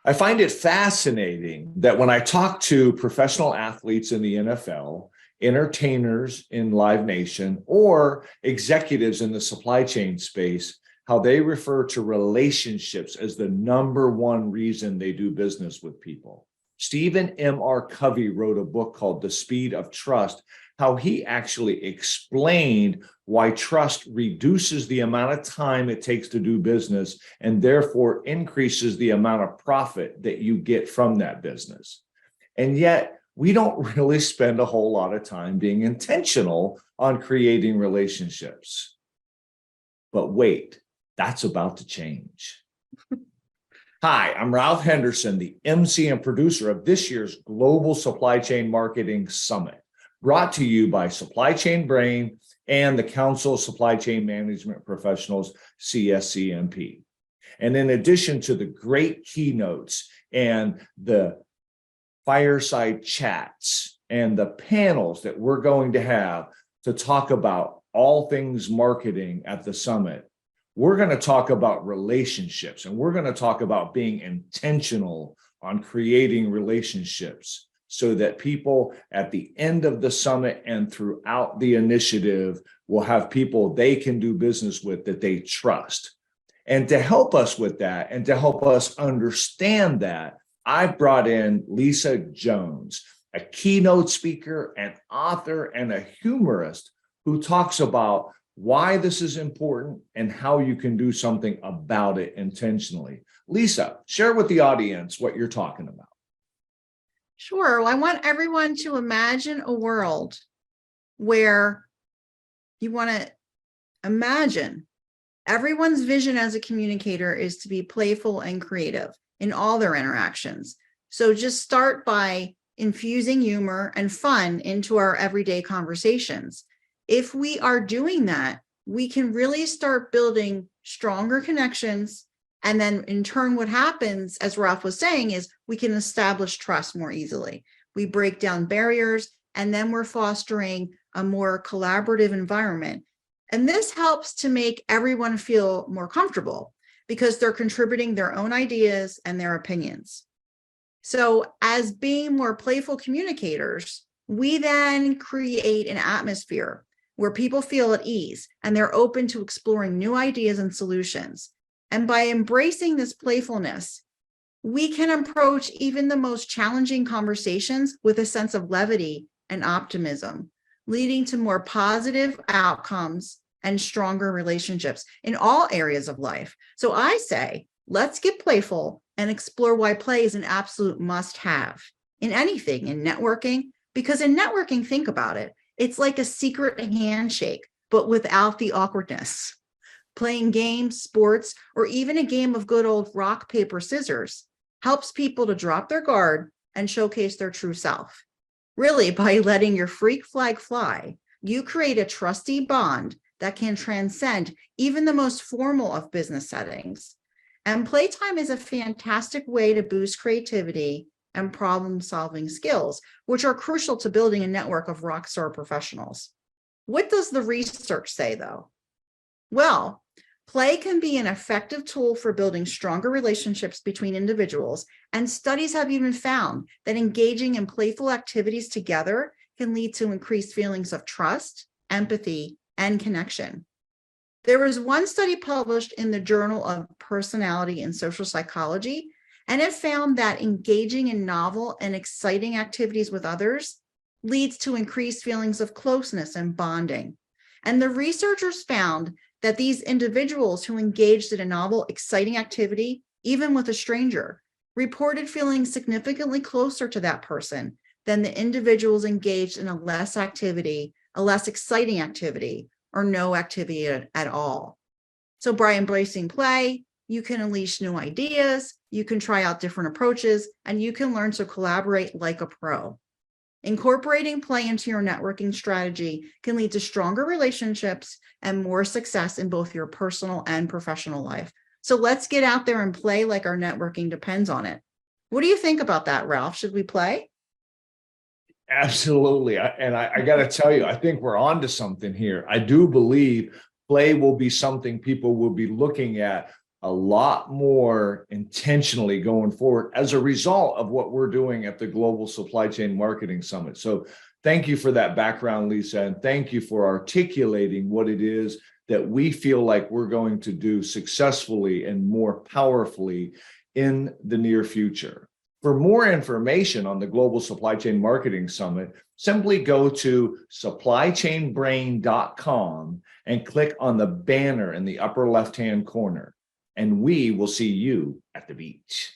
I find it fascinating that when I talk to professional athletes in the NFL, entertainers in Live Nation, or executives in the supply chain space, how they refer to relationships as the number one reason they do business with people. Stephen M.R. Covey wrote a book called The Speed of Trust, how he actually explained why trust reduces the amount of time it takes to do business and therefore increases the amount of profit that you get from that business. And yet, we don't really spend a whole lot of time being intentional on creating relationships. But wait, that's about to change. Hi, I'm Ralph Henderson, the MC and producer of this year's Global Supply Chain Marketing Summit, brought to you by Supply Chain Brain and the Council of Supply Chain Management Professionals, CSCMP. And in addition to the great keynotes and the fireside chats and the panels that we're going to have to talk about all things marketing at the summit, we're going to talk about relationships, and we're going to talk about being intentional on creating relationships so that people at the end of the summit and throughout the initiative will have people they can do business with that they trust. And to help us with that and to help us understand that, I've brought in Lisa Jones, a keynote speaker, an author, and a humorist who talks about why this is important and how you can do something about it intentionally. Lisa, share with the audience what you're talking about. Sure. Well, I want everyone to imagine a world where you want to imagine everyone's vision as a communicator is to be playful and creative in all their interactions. So just start by infusing humor and fun into our everyday conversations. If we are doing that, we can really start building stronger connections. And then in turn, what happens, as Ralph was saying, is we can establish trust more easily. We break down barriers, and then we're fostering a more collaborative environment. And this helps to make everyone feel more comfortable because they're contributing their own ideas and their opinions. So as being more playful communicators, we then create an atmosphere where people feel at ease and they're open to exploring new ideas and solutions. And by embracing this playfulness, we can approach even the most challenging conversations with a sense of levity and optimism, leading to more positive outcomes and stronger relationships in all areas of life. So I say, let's get playful and explore why play is an absolute must-have in anything, in networking, because in networking, think about it, it's like a secret handshake, but without the awkwardness. Playing games, sports, or even a game of good old rock, paper, scissors helps people to drop their guard and showcase their true self. Really, by letting your freak flag fly, you create a trusty bond that can transcend even the most formal of business settings. And playtime is a fantastic way to boost creativity and problem-solving skills, which are crucial to building a network of rockstar professionals. What does the research say, though? Well, play can be an effective tool for building stronger relationships between individuals, and studies have even found that engaging in playful activities together can lead to increased feelings of trust, empathy, and connection. There was one study published in the Journal of Personality and Social Psychology, and it found that engaging in novel and exciting activities with others leads to increased feelings of closeness and bonding. And the researchers found that these individuals who engaged in a novel, exciting activity, even with a stranger, reported feeling significantly closer to that person than the individuals engaged in a less exciting activity, or no activity at all. So by embracing play, you can unleash new ideas, you can try out different approaches, and you can learn to collaborate like a pro. Incorporating play into your networking strategy can lead to stronger relationships and more success in both your personal and professional life. So let's get out there and play like our networking depends on it. What do you think about that, Ralph? Should we play? Absolutely. I got to tell you, I think we're on to something here. I do believe play will be something people will be looking at a lot more intentionally going forward as a result of what we're doing at the Global Supply Chain Marketing Summit. So thank you for that background, Lisa, and thank you for articulating what it is that we feel like we're going to do successfully and more powerfully in the near future. For more information on the Global Supply Chain Marketing Summit, simply go to supplychainbrain.com and click on the banner in the upper left-hand corner, and we will see you at the beach.